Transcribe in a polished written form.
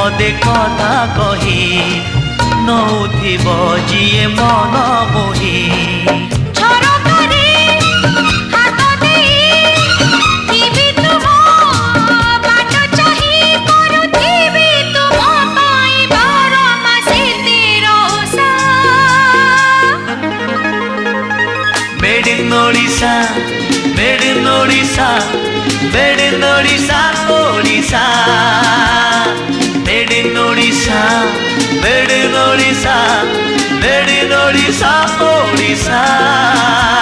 पदे कथा कही नौथिब जिए मन मोही Made in Odisha, made in Odisha, made in Odisha, Odisha. Made in Odisha, made in Odisha, made in Odisha, Odisha.